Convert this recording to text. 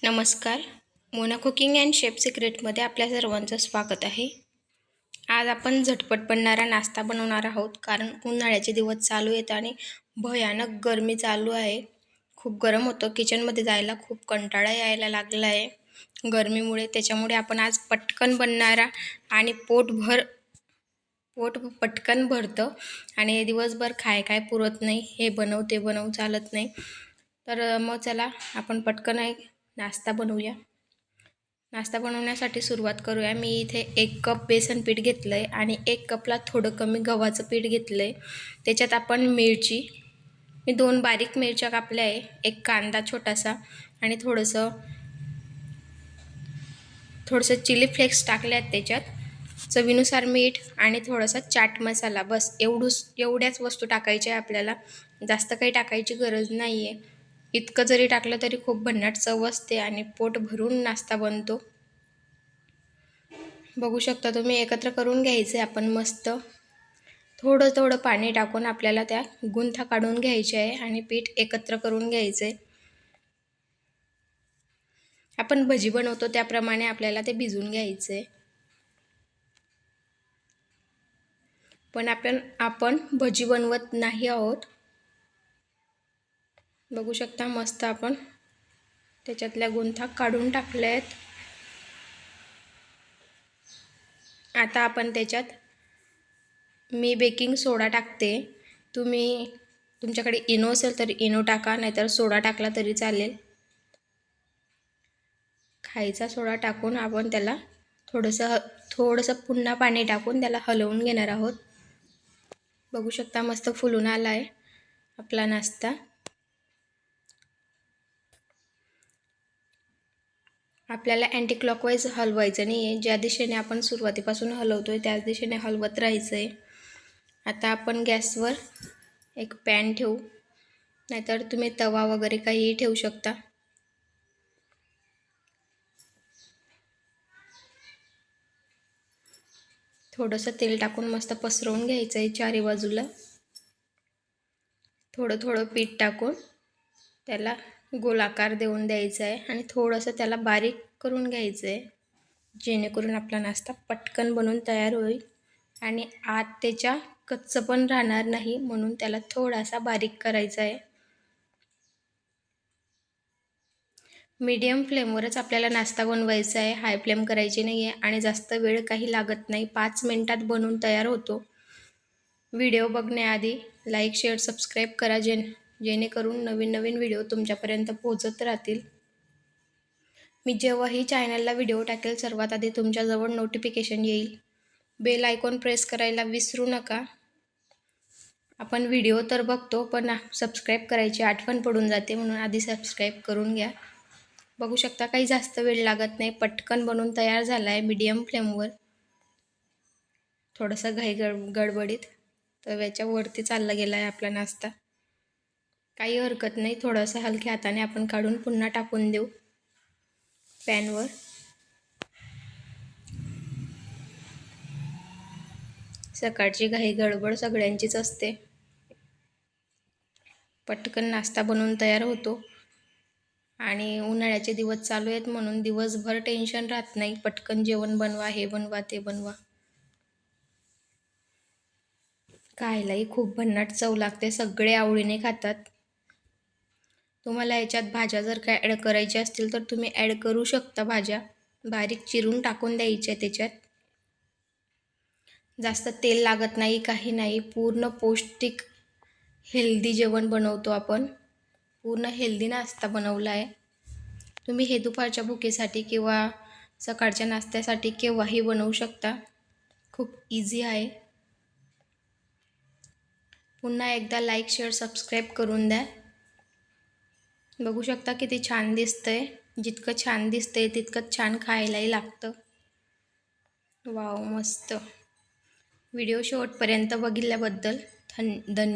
नमस्कार. Mona cooking and chef सिक्रेटमध्ये आपल्या सर्वांचं स्वागत आहे. आज आपण झटपट बनणारा नाश्ता बनवणार आहोत, कारण उन्हाळ्याचे दिवस चालू आहेत आणि भयानक गरमी चालू आहे. खूप गरम होतं, किचनमध्ये जायला खूप कंटाळा यायला लागला आहे गरमीमुळे. त्याच्यामुळे आपण आज पटकन बनणारा आणि पोट पटकन भरतं आणि दिवसभर काय पुरत नाही, हे बनव चालत नाही. तर मग चला आपण पटकन एक नाश्ता बनवूया. नाश्ता बनवण्यासाठी सुरुवात करूया. मी इथे 1 कप बेसन पीठ घेतलं आहे आणि 1 कपला थोडं कमी गव्हाचं पीठ घेतलं आहे. त्याच्यात आपण मिरची, मी 2 बारीक मिरच्या कापल्या आहे, 1 कांदा छोटासा आणि थोडंसं चिली फ्लेक्स टाकले आहेत त्याच्यात, चवीनुसार मीठ आणि थोडासा चाट मसाला. बस एवढ्याच वस्तू टाकायच्या आहे आपल्याला, जास्त काही टाकायची गरज नाही आहे. इतकं जरी टाकलं तरी खूप भन्नाट चव असते आणि पोट भरून नाश्ता बनतो. बघू शकता तुम्ही. एकत्र करून घ्यायचे आपण मस्त. थोडं पाणी टाकून आपल्याला त्या गुंथा काढून घ्यायचे आहे आणि पीठ एकत्र करून घ्यायचे. आपण भजी बनवतो त्याप्रमाणे आपल्याला ते भिजून घ्यायचे. पण आपण भजी बनवत नाही आहोत. बघू शकता मस्त आपण त्याच्यातल्या गुंथा काढून टाकल्या आहेत. आता आपण त्याच्यात मी बेकिंग सोडा टाकते. तुमच्याकडे इनो असेल तर इनो टाका, नाहीतर सोडा टाकला तरी चालेल. खायचा सोडा टाकून आपण त्याला थोडंसं पुन्हा पाणी टाकून त्याला हलवून घेणार आहोत. बघू शकता मस्त फुलून आला आहे आपला नाश्ता. आपल्याला अँटी क्लॉकवाईज हलवायचं नाही आहे. ज्या दिशेने आपण सुरुवातीपासून हलवतो आहे त्याच दिशेने हलवत राहायचं आहे. आता आपण गॅसवर एक पॅन ठेवू, नाहीतर तुम्ही तवा वगैरे काहीही ठेवू शकता. थोडंसं तेल टाकून मस्त पसरवून घ्यायचं आहे चारी बाजूला. थोडं पीठ टाकून त्याला गोलाकार देऊन द्यायचा आहे आणि थोडंसं त्याला बारीक करून घ्यायचं आहे, जेणेकरून आपला नाश्ता पटकन बनून तयार होईल आणि आत त्याच्या कच्चं पण राहणार नाही, म्हणून त्याला थोडासा बारीक करायचा आहे. मीडियम फ्लेमवरच आपल्याला नाश्ता बनवायचा आहे, हाय फ्लेम करायची नाही आहे आणि जास्त वेळ काही लागत नाही. 5 मिनिटात बनवून तयार होतो. व्हिडिओ बघण्याआधी लाईक, शेअर, सबस्क्राईब करा, जेणेकरून नवीन व्हिडिओ तुमच्यापर्यंत पोहोचत राहतील. मी जेव्हाही चॅनलला व्हिडिओ टाकेल सर्वात आधी तुमच्याजवळ नोटिफिकेशन येईल. बेल आयकॉन प्रेस करायला विसरू नका. आपण व्हिडिओ तर बघतो, पण सबस्क्राईब करायची आठवण पडून जाते, म्हणून आधी सबस्क्राईब करून घ्या. बघू शकता काही जास्त वेळ लागत नाही, पटकन बनवून तयार झाला आहे मीडियम फ्लेमवर. थोडंसं गडबडीत तव्याच्या वरती चालला गेला आहे आपला नाश्ता. काही हरकत नाही, थोडंसं हलक्या हाताने आपण काढून पुन्हा टाकून देऊ पॅनवर. सकाळची गडबड सगळ्यांचीच असते. पटकन नाश्ता बनवून तयार होतो आणि उन्हाळ्याचे दिवस चालू आहेत म्हणून दिवसभर टेन्शन राहत नाही. पटकन जेवण बनवा, हे बनवा, ते बनवा. खायलाही खूप भन्नाट चव लागते, सगळे आवडीने खातात. तुम्हाला याच्यात भाज्या जर काय ॲड करायच्या असतील तर तुम्ही ॲड करू शकता. भाज्या बारीक चिरून टाकून द्यायच्या त्याच्यात. जास्त तेल लागत नाही, काही नाही. पूर्ण पौष्टिक हेल्दी जेवण बनवतो आपण. पूर्ण हेल्दी नाश्ता बनवला आहे. तुम्ही हे दुपारच्या भुकेसाठी किंवा सकाळच्या नाश्त्यासाठी केव्हाही बनवू शकता. खूप इझी आहे. पुन्हा एकदा लाईक, शेअर, सबस्क्राईब करून द्या. बघू शकता किती छान दिसतंय. जितकं छान दिसतंय तितकंच छान खायलाही लागतं. वाव, मस्त. व्हिडिओ शेवटपर्यंत बघितल्याबद्दल धन्यवाद.